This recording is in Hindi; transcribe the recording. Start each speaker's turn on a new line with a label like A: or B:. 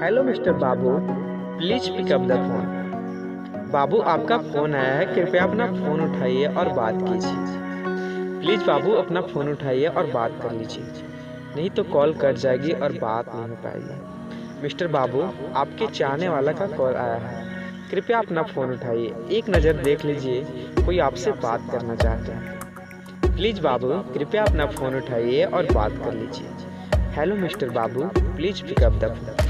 A: Hello mister Babu, please pick up the phone. Babu, आपका फोन आया है, कृपया अपना फोन उठाइए और बात कीजिए। प्लीज बाबू, अपना फोन उठाइए और बात कर लीजिए, नहीं तो कॉल कट जाएगी और बात नहीं हो पाएगी। मिस्टर बाबू, आपके चाहने वाला का कॉल आया है, कृपया अपना फोन उठाइए, एक नज़र देख लीजिए, कोई आपसे बात करना चाहता है। प्लीज बाबू, कृपया अपना फोन उठाइए और बात कर लीजिए। Hello mister Babu, please pick up the phone.